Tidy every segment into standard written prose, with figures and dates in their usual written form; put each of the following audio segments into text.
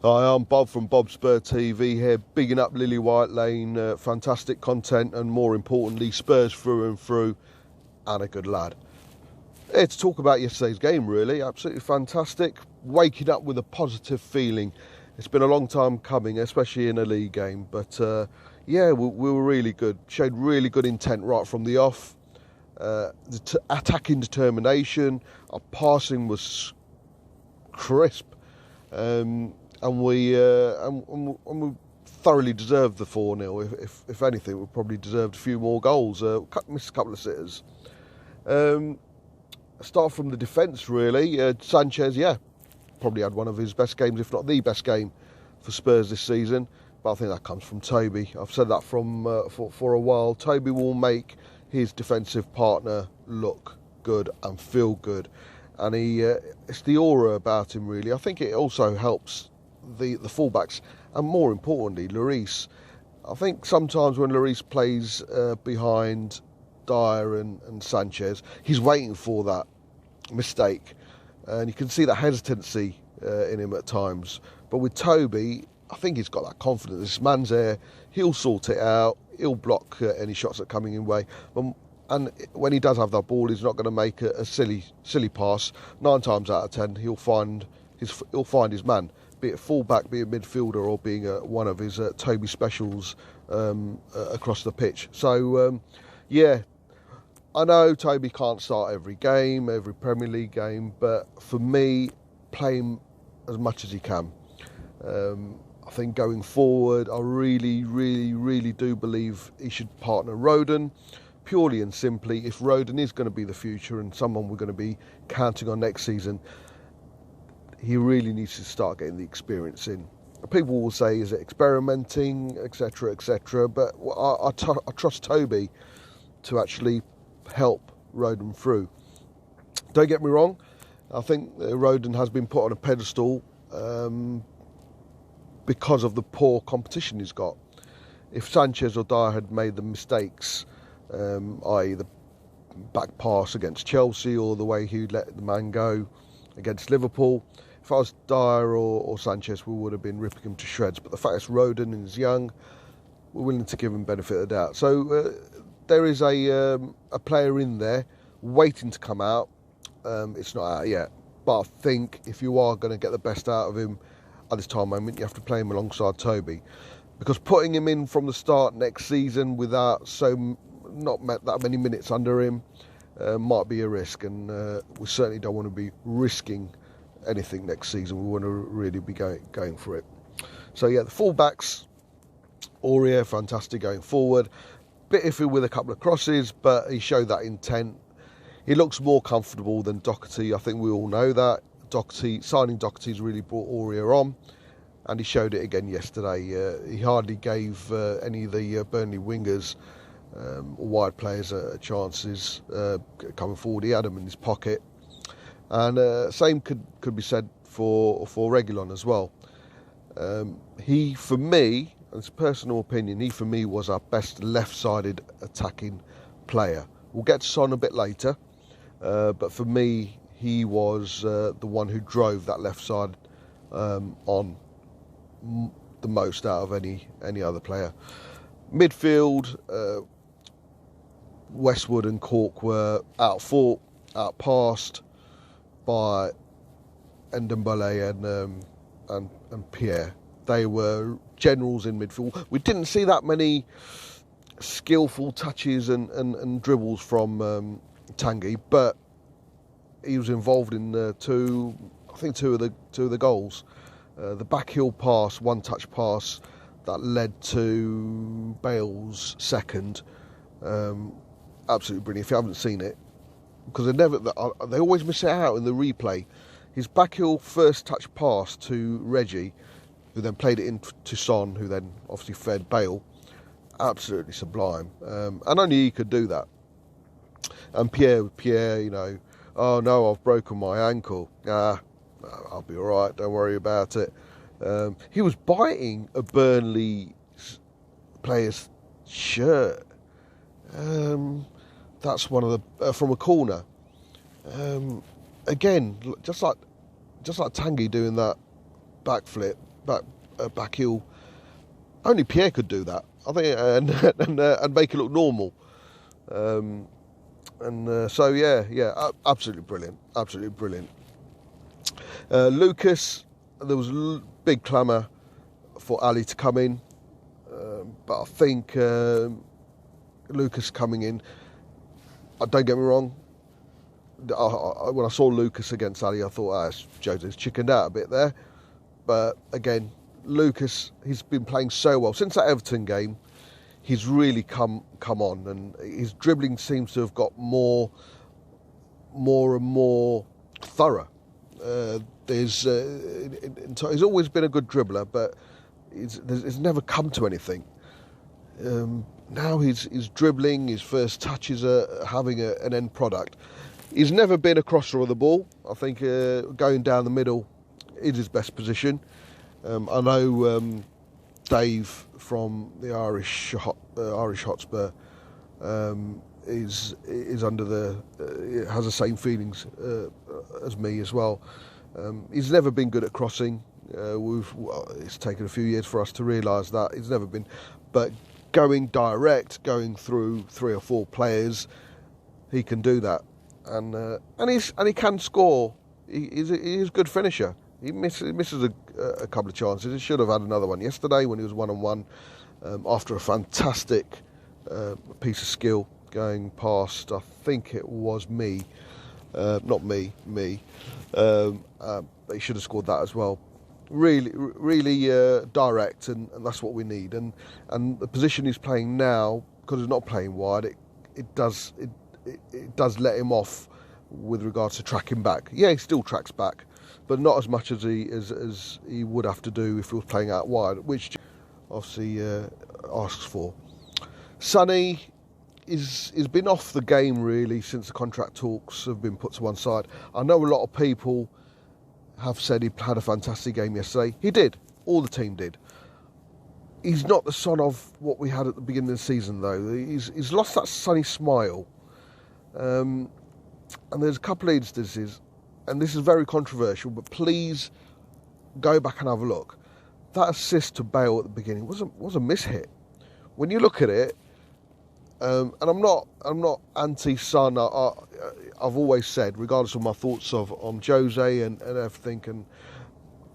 Hi, I'm Bob from Bobby-Bobspur TV here, bigging up Lily White Lane, fantastic content and more importantly Spurs through and through, and a good lad. Here to talk about yesterday's game really, absolutely fantastic, waking up with a positive feeling. It's been a long time coming, especially in a league game, but yeah, we were really good, showed really good intent right from the off, attacking determination, our passing was crisp. And we thoroughly deserved the 4-0. If anything, we probably deserved a few more goals. Missed a couple of sitters. Start from the defence, really. Sanchez, probably had one of his best games, if not the best game for Spurs this season. But I think that comes from Toby. I've said that for a while. Toby will make his defensive partner look good and feel good. And it's the aura about him, really. I think it also helps the fullbacks, and more importantly, Lloris. I think sometimes when Lloris plays behind Dyer and Sanchez, he's waiting for that mistake, and you can see that hesitancy in him at times. But with Toby, I think he's got that confidence. This man's there, he'll sort it out, he'll block any shots that are coming in way. And when he does have that ball, he's not going to make a silly pass. 9 times out of 10, he'll find his man, be it fullback, be it midfielder, or being one of his Toby specials across the pitch. So, I know Toby can't start every game, every Premier League game, but for me, play him as much as he can. I think going forward, I really, really, really do believe he should partner Rodon. Purely and simply, if Rodon is going to be the future and someone we're going to be counting on next season, he really needs to start getting the experience in. People will say, is it experimenting, etc., etc., but I trust Toby to actually help Rodon through. Don't get me wrong, I think Rodon has been put on a pedestal because of the poor competition he's got. If Sanchez or Dyer had made the mistakes, i.e. the back pass against Chelsea or the way he'd let the man go against Liverpool, if I was Dyer or Sanchez, we would have been ripping him to shreds. But the fact it's Rodon and he's young, we're willing to give him benefit of the doubt. So there is a player in there waiting to come out. It's not out yet. But I think if you are going to get the best out of him at this time moment, you have to play him alongside Toby. Because putting him in from the start next season without not that many minutes under him might be a risk, and we certainly don't want to be risking anything next season. We want to really be going for it. So the fullbacks, Aurier, fantastic going forward. Bit iffy with a couple of crosses, but he showed that intent. He looks more comfortable than Doherty. I think we all know that. Signing Doherty's really brought Aurier on, and he showed it again yesterday. He hardly gave any of the Burnley wingers or wide players chances coming forward. He had them in his pocket. And same could be said for Reguilon as well. He, for me, it's a personal opinion, he for me was our best left-sided attacking player. We'll get to Son a bit later, but for me, he was the one who drove that left side on the most out of any other player. Midfield, Westwood and Cork were outfought, outpassed by Ndombele and Pierre. They were generals in midfield. We didn't see that many skillful touches and dribbles from Tanguy, but he was involved in two of the goals. The backheel pass, one-touch pass that led to Bale's second. Absolutely brilliant. If you haven't seen it, because they always miss it out in the replay. His backheel first touch pass to Reggie, who then played it into Son, who then obviously fed Bale. Absolutely sublime. And only he could do that. And Pierre, oh no, I've broken my ankle. I'll be all right, don't worry about it. He was biting a Burnley player's shirt. That's one of the from a corner. Again, just like Tanguy doing that backflip, back heel. Only Pierre could do that, I think, and make it look normal. So yeah, absolutely brilliant. Lucas, there was big clamour for Ali to come in, but I think Lucas coming in, don't get me wrong, when I saw Lucas against Ali, I thought, Jose's chickened out a bit there. But again, Lucas, he's been playing so well since that Everton game. He's really come on, and his dribbling seems to have got more and more thorough. He's always been a good dribbler, but he's never come to anything. Now his dribbling, his first touches are having an end product. He's never been a crosser of the ball. I think going down the middle is his best position. I know Dave from the Irish Hotspur is under has the same feelings as me as well. He's never been good at crossing. It's taken a few years for us to realise that he's never been, but going direct, going through 3 or 4 players, he can do that, and he can score. He's a good finisher. He misses a couple of chances. He should have had another one yesterday when he was 1-on-1 after a fantastic piece of skill going past. I think it was me. Not me. But he should have scored that as well. Really direct, and that's what we need. And the position he's playing now, because he's not playing wide, it does let him off with regards to tracking back. Yeah, he still tracks back, but not as much as he would have to do if he was playing out wide, which obviously asks for. Sonny has been off the game really since the contract talks have been put to one side. I know a lot of people have said he had a fantastic game yesterday. He did. All the team did. He's not the son of what we had at the beginning of the season, though. He's lost that sunny smile. And there's a couple of instances, and this is very controversial, but please go back and have a look. That assist to Bale at the beginning was a mishit. When you look at it, and I'm not anti-Son. I've always said, regardless of my thoughts on Jose and everything, and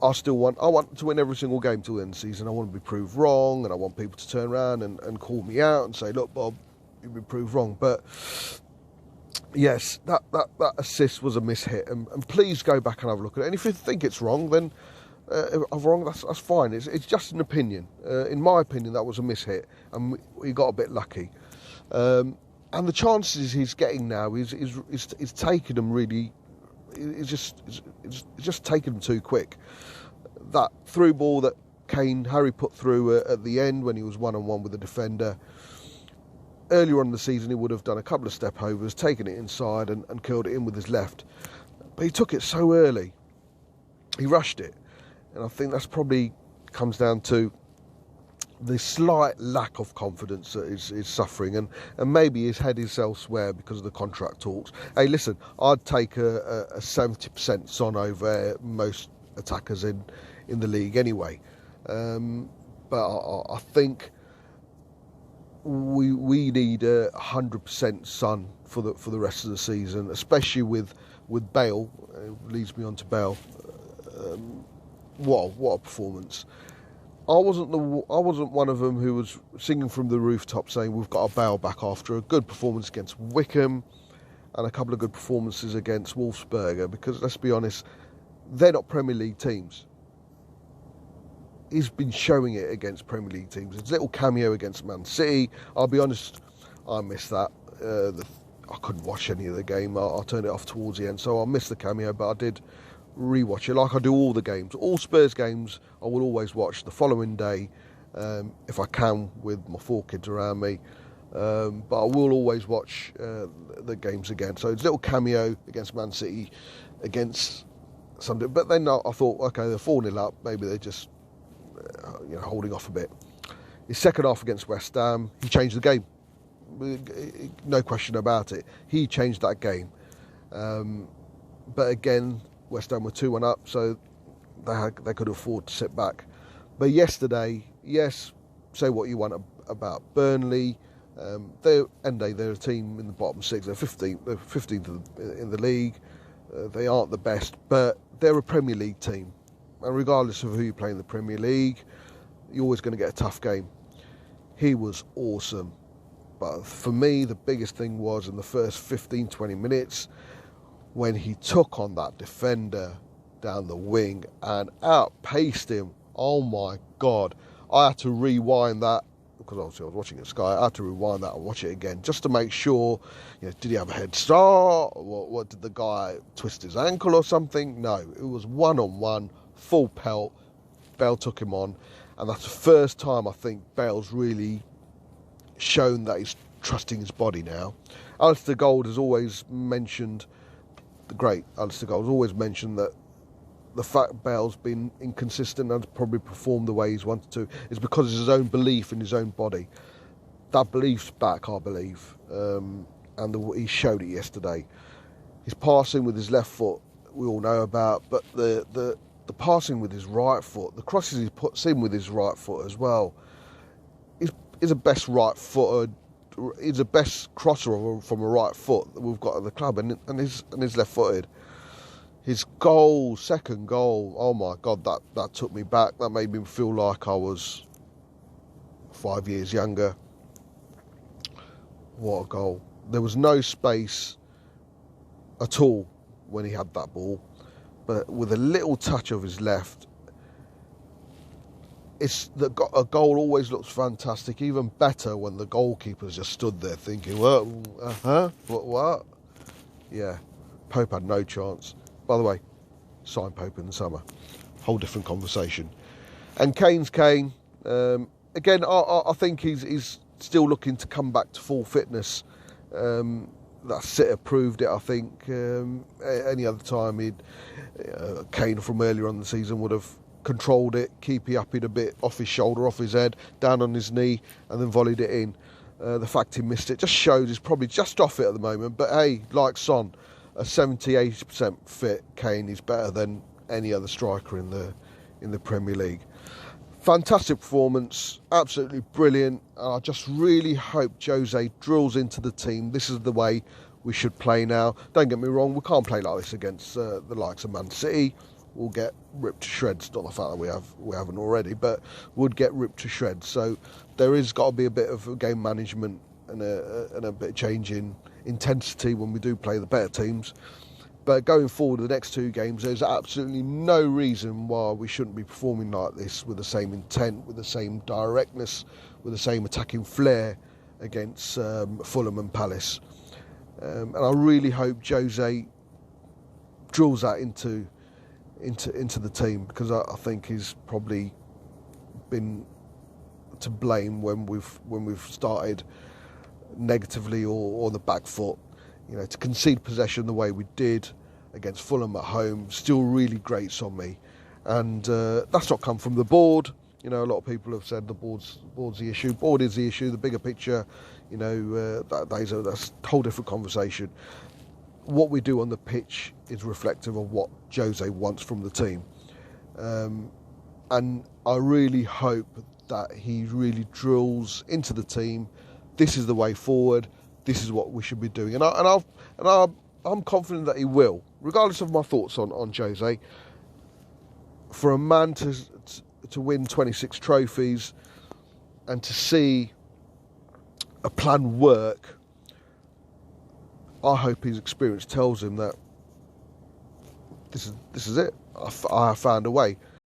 I want to win every single game till the end of the season. I want to be proved wrong, and I want people to turn around and call me out and say, look, Bob, you've been proved wrong. But yes, that assist was a mishit, and please go back and have a look at it. And if you think it's wrong, then if I'm wrong, that's fine. It's just an opinion. In my opinion, that was a mishit, and we got a bit lucky. And the chances he's getting now is taking them really. It's just taking them too quick. That through ball that Harry put through at the end when he was 1-on-1 with the defender. Earlier on in the season, he would have done a couple of step overs, taken it inside and curled it in with his left. But he took it so early. He rushed it. And I think that's probably comes down to the slight lack of confidence that is suffering, and maybe his head is elsewhere because of the contract talks. Hey, listen, I'd take a 70% Son over most attackers in the league anyway. But I think we need 100% Son for the rest of the season, especially with Bale. It leads me on to Bale. What a performance! I wasn't one of them who was singing from the rooftop saying we've got our Bale back after a good performance against Wickham and a couple of good performances against Wolfsberger, because let's be honest, they're not Premier League teams. He's been showing it against Premier League teams. His little cameo against Man City, I'll be honest, I missed that. I couldn't watch any of the game. I turned it off towards the end, so I missed the cameo, but I did rewatch it like I do all the games. All Spurs games I will always watch the following day if I can with my 4 kids around me, but I will always watch the games again. So it's a little cameo against Man City, against something, but then I thought, okay, they're 4-0 up, maybe they're just holding off a bit. His second half against West Ham, he changed the game, no question about it. He changed that game, but again, West Ham were 2-1 up, so they could afford to sit back. But yesterday, yes, say what you want about Burnley. They're a team in the bottom six. They're 15th. They're 15th in the league. They aren't the best, but they're a Premier League team. And regardless of who you play in the Premier League, you're always going to get a tough game. He was awesome. But for me, the biggest thing was in the first 15, 20 minutes when he took on that defender down the wing and outpaced him. Oh my God. I had to rewind that because obviously I was watching it Sky. I had to rewind that and watch it again just to make sure, did he have a head start? What did the guy twist his ankle or something? No, it was one-on-one, full pelt. Bale took him on, and that's the first time I think Bale's really shown that he's trusting his body now. Alistair Gold has always mentioned, the great Alistair Gold has always mentioned that the fact Bale's been inconsistent and probably performed the way he's wanted to is because of his own belief in his own body. That belief's back, I believe, and he showed it yesterday. His passing with his left foot, we all know about, but the passing with his right foot, the crosses he puts in with his right foot as well, he's the best right-footed. He's the best crosser from a right foot that we've got at the club, and he's left-footed. His goal, second goal, oh my God, that took me back. That made me feel like I was 5 years younger. What a goal. There was no space at all when he had that ball, but with a little touch of his left, a goal always looks fantastic, even better when the goalkeeper's just stood there thinking, what? Yeah, Pope had no chance. By the way, sign Pope in the summer. Whole different conversation. And Kane's Kane. Again, I think he's still looking to come back to full fitness. That sitter proved it, I think. Any other time, Kane from earlier on in the season would have controlled it, keeping up it a bit off his shoulder, off his head, down on his knee, and then volleyed it in. The fact he missed it just shows he's probably just off it at the moment. But hey, like Son, a 70-80% fit Kane is better than any other striker in the Premier League. Fantastic performance, absolutely brilliant. I just really hope Jose drills into the team. This is the way we should play now. Don't get me wrong, we can't play like this against the likes of Man City. We'll get ripped to shreds. Not the fact that we haven't already, but would get ripped to shreds. So there is got to be a bit of game management and a bit of change in intensity when we do play the better teams. But going forward, the next two games, there's absolutely no reason why we shouldn't be performing like this with the same intent, with the same directness, with the same attacking flair against Fulham and Palace. And I really hope Jose drills that into the team, because I think he's probably been to blame when we've started negatively or on the back foot. To concede possession the way we did against Fulham at home still really grates on me, and that's not come from the board. A lot of people have said the board's the issue. Board is the issue. The bigger picture, that's a whole different conversation. What we do on the pitch is reflective of what Jose wants from the team, and I really hope that he really drills into the team. This is the way forward. This is what we should be doing, and I'm confident that he will, regardless of my thoughts on Jose. For a man to win 26 trophies and to see a plan work, I hope his experience tells him that this is it. I found a way.